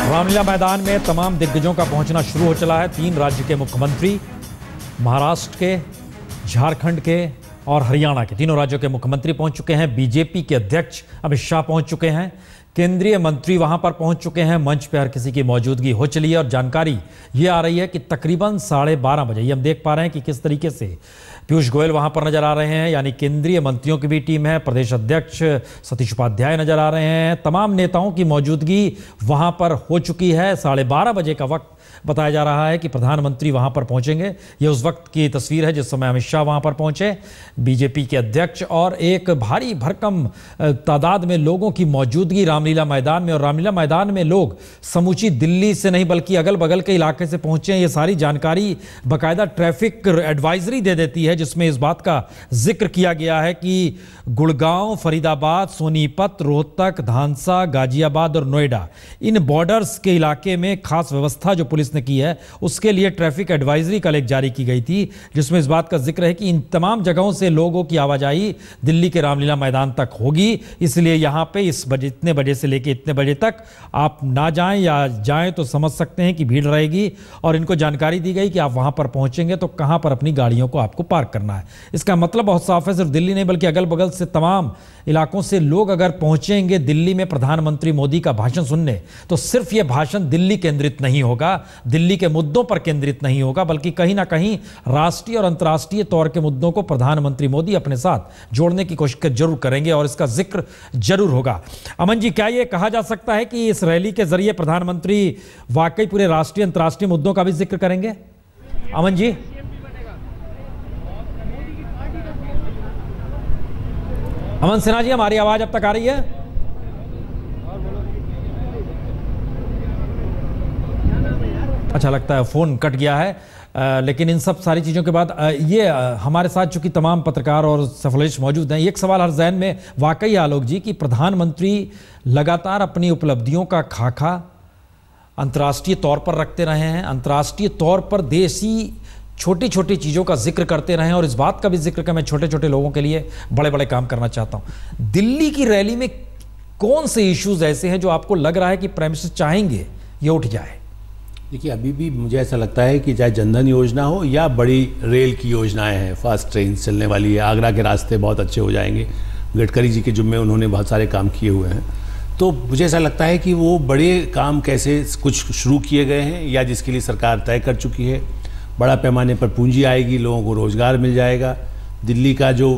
रामलीला मैदान में तमाम दिग्गजों का पहुंचना शुरू हो चला है। 3 राज्य के मुख्यमंत्री, महाराष्ट्र के, झारखंड के और हरियाणा के, तीनों राज्यों के मुख्यमंत्री पहुंच चुके हैं। बीजेपी के अध्यक्ष अमित शाह पहुंच चुके हैं। केंद्रीय मंत्री वहां पर पहुंच चुके हैं। मंच पर हर किसी की मौजूदगी हो चली है और जानकारी ये आ रही है कि तकरीबन 12:30 बजे, ये हम देख पा रहे हैं कि किस तरीके से पीयूष गोयल वहां पर नजर आ रहे हैं, यानी केंद्रीय मंत्रियों की भी टीम है। प्रदेश अध्यक्ष सतीश उपाध्याय नजर आ रहे हैं। तमाम नेताओं की मौजूदगी वहां पर हो चुकी है। 12:30 बजे का वक्त बताया जा रहा है कि प्रधानमंत्री वहां पर पहुंचेंगे। ये उस वक्त की तस्वीर है जिस समय अमित शाह वहां पर पहुंचे, बीजेपी के अध्यक्ष, और एक भारी भरकम तादाद में लोगों की मौजूदगी रामलीला मैदान में। और रामलीला मैदान में लोग समूची दिल्ली से नहीं बल्कि अगल बगल के इलाके से पहुंचे हैं। ये सारी जानकारी बाकायदा ट्रैफिक एडवाइजरी दे देती है, जिसमें इस बात का जिक्र किया गया है कि गुड़गांव, फरीदाबाद, सोनीपत, रोहतक, धानसा, गाजियाबाद और नोएडा, इन बॉर्डर्स के इलाके में खास व्यवस्था जो पुलिस ने की है, उसके लिए ट्रैफिक एडवाइजरी कल एक जारी की गई थी, जिसमें इस बात का जिक्र है कि इन तमाम जगहों से लोगों की आवाजाही दिल्ली के रामलीला मैदान तक होगी। इसलिए यहां पे इतने बजे से लेकर इतने बजे तक आप ना जाएं, या जाएं तो समझ सकते हैं कि भीड़ रहेगी। और इनको जानकारी दी गई कि आप वहां पर पहुंचेंगे तो कहां पर अपनी गाड़ियों को आपको पार्क करना है। इसका मतलब बहुत साफ है, सिर्फ दिल्ली नहीं बल्कि अगल बगल से तमाम इलाकों से लोग अगर पहुंचेंगे दिल्ली में प्रधानमंत्री मोदी का भाषण सुनने, तो सिर्फ यह भाषण दिल्ली केंद्रित नहीं होगा, दिल्ली के मुद्दों पर केंद्रित नहीं होगा, बल्कि कहीं ना कहीं राष्ट्रीय और अंतर्राष्ट्रीय तौर के मुद्दों को प्रधानमंत्री मोदी अपने साथ जोड़ने की कोशिश जरूर करेंगे और इसका जिक्र जरूर होगा। अमन जी, क्या यह कहा जा सकता है कि इस रैली के जरिए प्रधानमंत्री वाकई पूरे राष्ट्रीय अंतर्राष्ट्रीय मुद्दों का भी जिक्र करेंगे? अमन जी, अमन सिन्हा जी, हमारी आवाज अब तक आ रही है? अच्छा, लगता है फोन कट गया है। लेकिन इन सब सारी चीज़ों के बाद ये हमारे साथ चूंकि तमाम पत्रकार और सफलेश मौजूद हैं, एक सवाल हर ज़हन में वाकई आलोक जी कि प्रधानमंत्री लगातार अपनी उपलब्धियों का खाका अंतर्राष्ट्रीय तौर पर रखते रहे हैं, अंतर्राष्ट्रीय तौर पर देशी छोटी छोटी चीज़ों का जिक्र करते रहे, और इस बात का भी जिक्र कि मैं छोटे छोटे लोगों के लिए बड़े बड़े काम करना चाहता हूँ। दिल्ली की रैली में कौन से इश्यूज ऐसे हैं जो आपको लग रहा है कि प्राइम मिनिस्टर चाहेंगे ये उठ जाए? देखिए, अभी भी मुझे ऐसा लगता है कि चाहे जनधन योजना हो या बड़ी रेल की योजनाएं हैं, फास्ट ट्रेन चलने वाली है, आगरा के रास्ते बहुत अच्छे हो जाएंगे, गडकरी जी के जुम्मे उन्होंने बहुत सारे काम किए हुए हैं। तो मुझे ऐसा लगता है कि वो बड़े काम कैसे कुछ शुरू किए गए हैं या जिसके लिए सरकार तय कर चुकी है, बड़ा पैमाने पर पूंजी आएगी, लोगों को रोजगार मिल जाएगा। दिल्ली का जो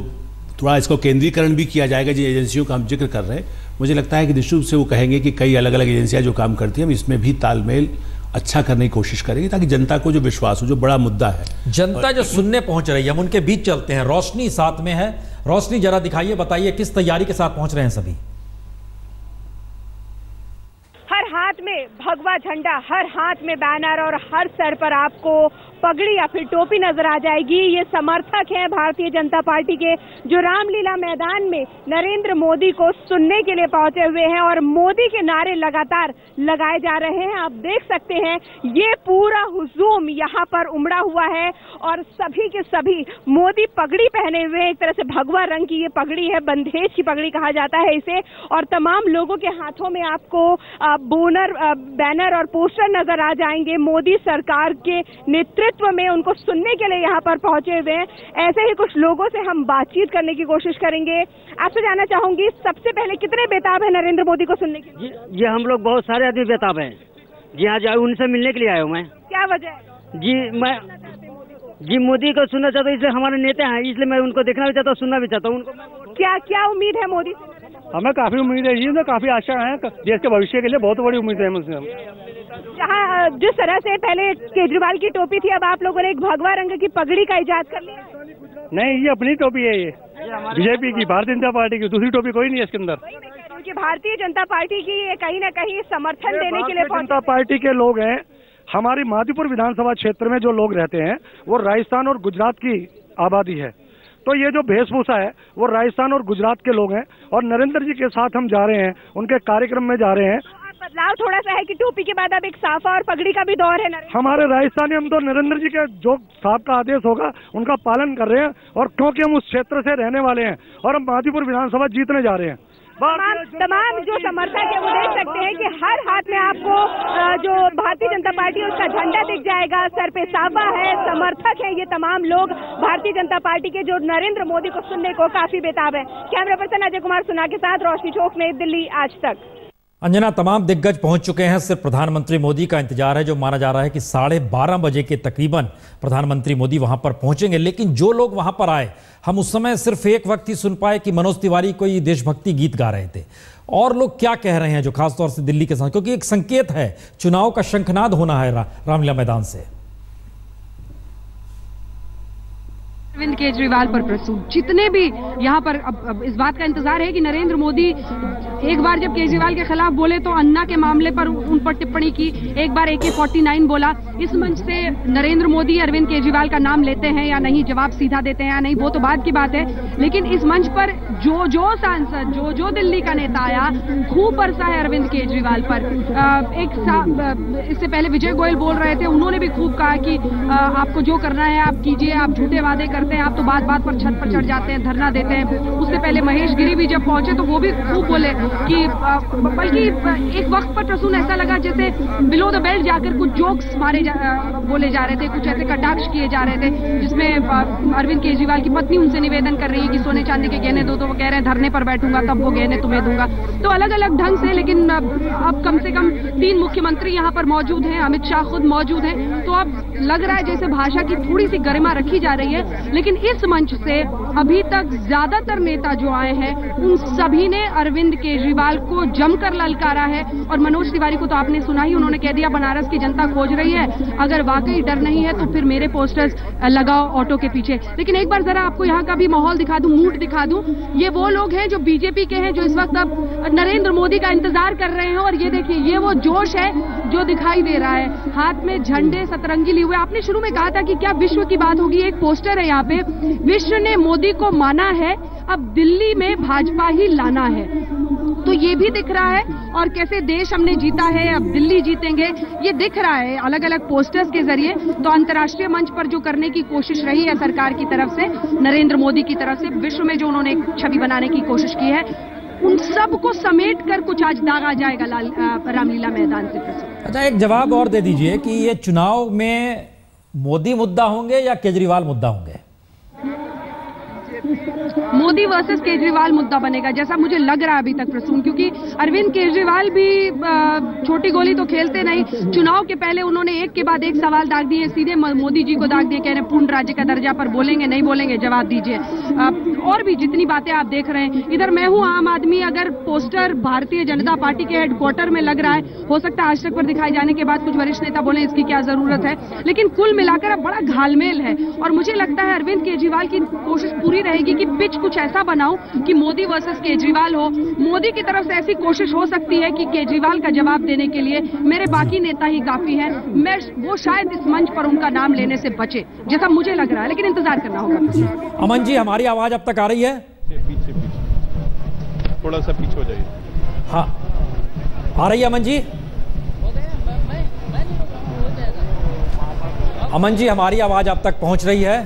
थोड़ा इसको केंद्रीकरण भी किया जाएगा, जिन एजेंसियों का हम जिक्र कर रहे हैं, मुझे लगता है कि निश्चित रूप से वो कहेंगे कि कई अलग अलग एजेंसियां जो काम करती हैं, हम इसमें भी तालमेल अच्छा करने की कोशिश करेंगे ताकि जनता को जो विश्वास हो, जो बड़ा मुद्दा है, जनता जो सुनने पहुंच रही है, हम उनके बीच चलते हैं। रोशनी साथ में है, रोशनी जरा दिखाइए, बताइए किस तैयारी के साथ पहुंच रहे हैं सभी? हर हाथ में भगवा झंडा, हर हाथ में बैनर और हर सर पर आपको पगड़ी या फिर टोपी नजर आ जाएगी। ये समर्थक हैं भारतीय जनता पार्टी के, जो रामलीला मैदान में नरेंद्र मोदी को सुनने के लिए पहुंचे हुए हैं और मोदी के नारे लगातार लगाए जा रहे हैं। आप देख सकते हैं ये पूरा हुजूम यहाँ पर उमड़ा हुआ है और सभी के सभी मोदी पगड़ी पहने हुए हैं। एक तरह से भगवा रंग की ये पगड़ी है, बंदेज की पगड़ी कहा जाता है इसे, और तमाम लोगों के हाथों में आपको बैनर और पोस्टर नजर आ जाएंगे। मोदी सरकार के नेतृत्व में उनको सुनने के लिए यहाँ पर पहुंचे हुए हैं। ऐसे ही कुछ लोगों से हम बातचीत करने की कोशिश करेंगे। आपसे जानना चाहूंगी, सबसे पहले कितने बेताब है नरेंद्र मोदी को सुनने के लिए? ये हम लोग बहुत सारे आदमी बेताब हैं जी। आज उनसे मिलने के लिए आया हूँ मैं। क्या वजह है? जी मोदी को सुनना चाहता हूँ, इसलिए हमारे नेता हैं, इसलिए मैं उनको देखना भी चाहता हूँ, सुनना भी चाहता हूँ उनको। क्या क्या उम्मीद है मोदी से? हमें काफी उम्मीद है जी, काफी आशा है, देश के भविष्य के लिए बहुत बड़ी उम्मीद है मुझसे। जहाँ जिस तरह से पहले केजरीवाल की टोपी थी, अब आप लोगों ने एक भगवा रंग की पगड़ी का इजाद कर लिया। नहीं, ये अपनी टोपी है, ये बीजेपी की, भारतीय जनता पार्टी की, दूसरी टोपी कोई नहीं है इसके अंदर। क्योंकि भारतीय जनता पार्टी की ये कहीं ना कहीं समर्थन देने के लिए जनता पार्टी के लोग हैं। हमारी माधीपुर विधानसभा क्षेत्र में जो लोग रहते हैं वो राजस्थान और गुजरात की आबादी है, तो ये जो वेशभूषा है वो राजस्थान और गुजरात के लोग हैं, और नरेंद्र जी के साथ हम जा रहे हैं, उनके कार्यक्रम में जा रहे हैं। बदलाव थोड़ा सा है कि टोपी के बाद अब एक साफा और पगड़ी का भी दौर है। हमारे राजस्थानी, हम तो नरेंद्र जी के जो साहब का आदेश होगा उनका पालन कर रहे हैं, और क्योंकि हम उस क्षेत्र से रहने वाले हैं और हम माधीपुर विधानसभा जीतने जा रहे हैं, तमाम जो समर्थक है वो देख सकते हैं कि हर हाथ में आपको जो भारतीय जनता पार्टी उसका झंडा दिख जाएगा, सर पे साफा है, समर्थक है ये तमाम लोग भारतीय जनता पार्टी के जो नरेंद्र मोदी को सुनने को काफी बेताब है। कैमरा पर्सन अजय कुमार सुना के साथ रोशनी चौक, नई दिल्ली, आज तक। अंजना, तमाम दिग्गज पहुंच चुके हैं, सिर्फ प्रधानमंत्री मोदी का इंतजार है, जो माना जा रहा है कि 12:30 बजे के तकरीबन प्रधानमंत्री मोदी वहां पर पहुंचेंगे। लेकिन जो लोग वहां पर आए, हम उस समय सिर्फ एक वक्त ही सुन पाए कि मनोज तिवारी कोई देशभक्ति गीत गा रहे थे। और लोग क्या कह रहे हैं, जो खासतौर से दिल्ली के साथ, क्योंकि एक संकेत है चुनाव का शंखनाद होना है रामलीला मैदान से। अरविंद केजरीवाल पर प्रसून जितने भी यहाँ पर अब इस बात का इंतजार है कि नरेंद्र मोदी एक बार जब केजरीवाल के खिलाफ बोले तो अन्ना के मामले पर उन पर टिप्पणी की, एक बार AK-49 बोला। इस मंच से नरेंद्र मोदी अरविंद केजरीवाल का नाम लेते हैं या नहीं, जवाब सीधा देते हैं या नहीं, वो तो बात की बात है। लेकिन इस मंच पर जो सांसद जो दिल्ली का नेता आया, खूब बरसा है अरविंद केजरीवाल पर। इससे पहले विजय गोयल बोल रहे थे, उन्होंने भी खूब कहा कि आपको जो करना है आप कीजिए, आप झूठे वादे करते हैं, आप तो बात बात पर छत पर चढ़ जाते हैं, धरना देते हैं। उससे पहले महेश गिरी भी जब पहुंचे तो वो भी खूब बोले कि बल्कि एक वक्त पर प्रसून ऐसा लगा जैसे बिलो द बेल्ट जाकर कुछ जोक्स बोले जा रहे थे, कुछ ऐसे कटाक्ष किए जा रहे थे, जिसमें अरविंद केजरीवाल की पत्नी उनसे निवेदन कर रही है कि सोने चांदी के गहने दो, तो वो कह रहे हैं धरने पर बैठूंगा तब वो गहने तुम्हें दूंगा। तो अलग अलग ढंग से, लेकिन अब कम से कम 3 मुख्यमंत्री यहाँ पर मौजूद हैं, अमित शाह खुद मौजूद हैं, तो अब लग रहा है जैसे भाषा की थोड़ी सी गरिमा रखी जा रही है। लेकिन इस मंच से अभी तक ज्यादातर नेता जो आए हैं उन सभी ने अरविंद केजरीवाल को जमकर ललकारा है। और मनोज तिवारी को तो आपने सुना ही, उन्होंने कह दिया बनारस की जनता खोज रही है, अगर वाकई डर नहीं है तो फिर मेरे पोस्टर्स लगाओ ऑटो के पीछे। लेकिन एक बार जरा आपको यहाँ का भी माहौल दिखा दूं, मूड दिखा दूं। ये वो लोग हैं जो बीजेपी के हैं, जो इस वक्त अब नरेंद्र मोदी का इंतजार कर रहे हैं। और ये देखिए, ये वो जोश है जो दिखाई दे रहा है, हाथ में झंडे सतरंगी लिए हुए। आपने शुरू में कहा था कि क्या विश्व की बात होगी, एक पोस्टर है यहाँ पे, विश्व ने मोदी को माना है, अब दिल्ली में भाजपा ही लाना है। तो ये भी दिख रहा है, और कैसे देश हमने जीता है, अब दिल्ली जीतेंगे, ये दिख रहा है अलग अलग पोस्टर्स के जरिए। तो अंतर्राष्ट्रीय मंच पर जो करने की कोशिश रही है सरकार की तरफ से, नरेंद्र मोदी की तरफ से, विश्व में जो उन्होंने एक छवि बनाने की कोशिश की है, उन सब को समेट कर कुछ आज दागा जाएगा रामलीला मैदान से। अच्छा, एक जवाब और दे दीजिए कि ये चुनाव में मोदी मुद्दा होंगे या केजरीवाल मुद्दा होंगे? मोदी वर्सेस केजरीवाल मुद्दा बनेगा, जैसा मुझे लग रहा है अभी तक प्रसून, क्योंकि अरविंद केजरीवाल भी छोटी गोली तो खेलते नहीं। चुनाव के पहले उन्होंने एक के बाद एक सवाल दाग दिए, सीधे मोदी जी को दाग दिए, कह रहे पूर्ण राज्य का दर्जा पर बोलेंगे नहीं बोलेंगे, जवाब दीजिए। और भी जितनी बातें आप देख रहे हैं, इधर मैं हूं आम आदमी, अगर पोस्टर भारतीय जनता पार्टी के हेडक्वार्टर में लग रहा है, हो सकता है आज तक पर दिखाए जाने के बाद कुछ वरिष्ठ नेता बोले इसकी क्या जरूरत है, लेकिन कुल मिलाकर अब बड़ा घालमेल है। और मुझे लगता है अरविंद केजरीवाल की कोशिश पूरी रहेगी कि पिच कुछ ऐसा बनाऊं कि मोदी वर्सेस केजरीवाल हो। मोदी की तरफ से ऐसी कोशिश हो सकती है कि केजरीवाल का जवाब देने के लिए मेरे बाकी नेता ही काफी हैं, मैं वो शायद इस मंच पर उनका नाम लेने से बचे, जैसा मुझे लग रहा है, लेकिन इंतजार करना होगा। अमन जी, हमारी आवाज अब तक आ रही है? पीछे थोड़ा सा पीछे हो जाइए। हाँ, आ रही है अमन जी? अमन जी, हमारी आवाज अब तक पहुंच रही है?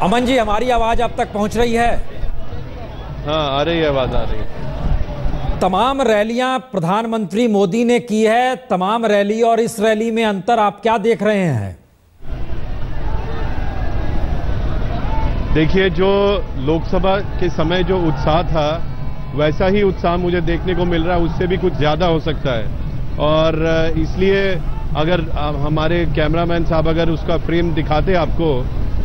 अमन जी, हमारी आवाज अब तक पहुंच रही है? हाँ, आ रही है, आवाज आ रही है। तमाम रैलियां प्रधानमंत्री मोदी ने की है, तमाम रैली और इस रैली में अंतर आप क्या देख रहे हैं? देखिए, जो लोकसभा के समय जो उत्साह था वैसा ही उत्साह मुझे देखने को मिल रहा है, उससे भी कुछ ज्यादा हो सकता है। और इसलिए अगर हमारे कैमरामैन साहब अगर उसका फ्रेम दिखाते आपको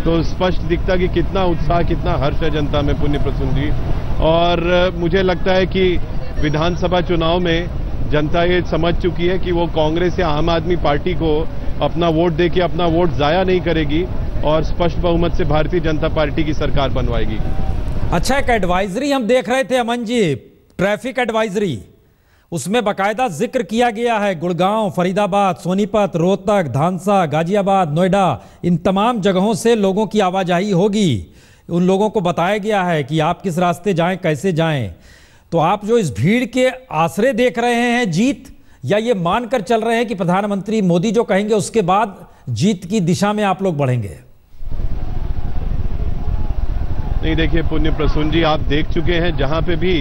तो स्पष्ट दिखता कि कितना उत्साह, कितना हर्ष है जनता में, पुण्य प्रसून जी। और मुझे लगता है कि विधानसभा चुनाव में जनता ये समझ चुकी है कि वो कांग्रेस या आम आदमी पार्टी को अपना वोट देके अपना वोट जाया नहीं करेगी और स्पष्ट बहुमत से भारतीय जनता पार्टी की सरकार बनवाएगी। अच्छा, एक एडवाइजरी हम देख रहे थे अमन जी, ट्रैफिक एडवाइजरी, उसमें बाकायदा जिक्र किया गया है गुड़गांव, फरीदाबाद, सोनीपत, रोहतक, धानसा, गाजियाबाद, नोएडा, इन तमाम जगहों से लोगों की आवाजाही होगी। उन लोगों को बताया गया है कि आप किस रास्ते जाएं, कैसे जाएं। तो आप जो इस भीड़ के आसरे देख रहे हैं जीत, या ये मानकर चल रहे हैं कि प्रधानमंत्री मोदी जो कहेंगे उसके बाद जीत की दिशा में आप लोग बढ़ेंगे? नहीं, देखिए पुण्य प्रसून जी, आप देख चुके हैं जहां पे भी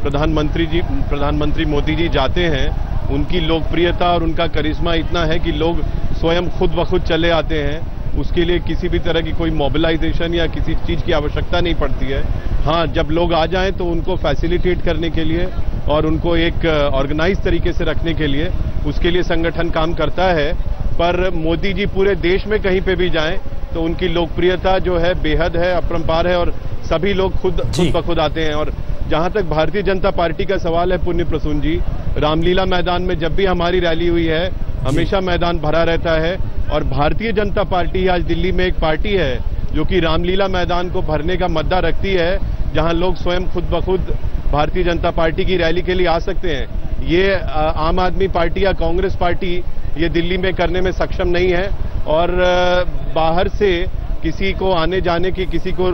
प्रधानमंत्री मोदी जी जाते हैं, उनकी लोकप्रियता और उनका करिश्मा इतना है कि लोग स्वयं खुद ब खुद चले आते हैं। उसके लिए किसी भी तरह की कोई मोबिलाइजेशन या किसी चीज की आवश्यकता नहीं पड़ती है। हाँ, जब लोग आ जाएं तो उनको फैसिलिटेट करने के लिए और उनको एक ऑर्गेनाइज तरीके से रखने के लिए, उसके लिए संगठन काम करता है। पर मोदी जी पूरे देश में कहीं पे भी जाएं तो उनकी लोकप्रियता जो है बेहद है, अपरंपार है और सभी लोग खुद ब खुद आते हैं। और जहां तक भारतीय जनता पार्टी का सवाल है पुण्य प्रसून जी, रामलीला मैदान में जब भी हमारी रैली हुई है हमेशा मैदान भरा रहता है। और भारतीय जनता पार्टी आज दिल्ली में एक पार्टी है जो कि रामलीला मैदान को भरने का मद्दा रखती है, जहां लोग स्वयं खुद ब खुद भारतीय जनता पार्टी की रैली के लिए आ सकते हैं। ये आम आदमी पार्टी या कांग्रेस पार्टी ये दिल्ली में करने में सक्षम नहीं है। और बाहर से किसी को आने जाने की किसी को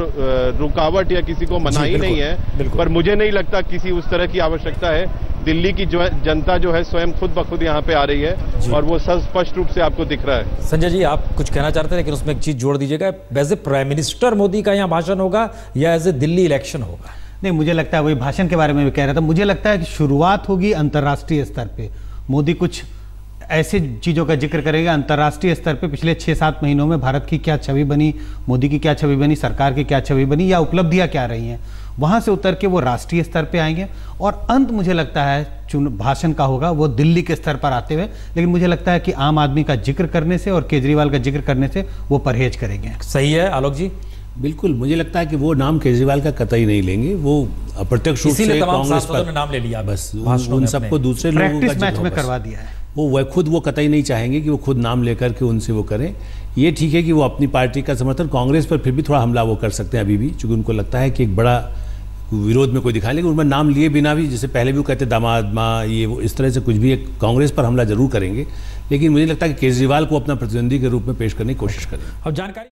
रुकावट या किसी को मनाही नहीं है। पर मुझे नहीं लगता किसी उस तरह की आवश्यकता है। दिल्ली की जनता जो है स्वयं खुद ब खुद यहाँ पे आ रही है और वो स्पष्ट रूप से आपको दिख रहा है। संजय जी, आप कुछ कहना चाहते हैं, लेकिन उसमें एक चीज जोड़ दीजिएगा, as a prime minister Modi का यहाँ भाषण होगा या एज ए दिल्ली इलेक्शन होगा? नहीं, मुझे लगता है वही भाषण के बारे में भी कह रहा था। मुझे लगता है कि शुरुआत होगी अंतर्राष्ट्रीय स्तर पे। मोदी कुछ ऐसे चीज़ों का जिक्र करेगा अंतर्राष्ट्रीय स्तर पे, पिछले 6-7 महीनों में भारत की क्या छवि बनी, मोदी की क्या छवि बनी, सरकार की क्या छवि बनी या उपलब्धियां क्या रही हैं, वहां से उतर के वो राष्ट्रीय स्तर पे आएंगे। और अंत मुझे लगता है भाषण का होगा वो दिल्ली के स्तर पर आते हुए। लेकिन मुझे लगता है कि आम आदमी का जिक्र करने से और केजरीवाल का जिक्र करने से वो परहेज करेंगे। सही है आलोक जी? बिल्कुल, मुझे लगता है कि वो नाम केजरीवाल का कतई नहीं लेंगे। वो अप्रत्यक्ष रूप से कांग्रेस पर नाम ले लिया, बस उन सबको दूसरे लोगों का प्रैक्टिस मैच में करवा दिया है। वो खुद वो कतई नहीं चाहेंगे कि वो खुद नाम लेकर के उनसे वो करें। ये ठीक है कि वो अपनी पार्टी का समर्थन कांग्रेस पर फिर भी थोड़ा हमला वो कर सकते हैं अभी भी, क्योंकि उनको लगता है कि एक बड़ा विरोध में कोई दिखाए। लेकिन उनमें नाम लिए बिना भी, जैसे पहले भी वो कहते दामाद माँ ये वो इस तरह से कुछ भी, एक कांग्रेस पर हमला जरूर करेंगे। लेकिन मुझे लगता है कि केजरीवाल को अपना प्रतिद्वंदी के रूप में पेश करने की कोशिश करें। अब जानकारी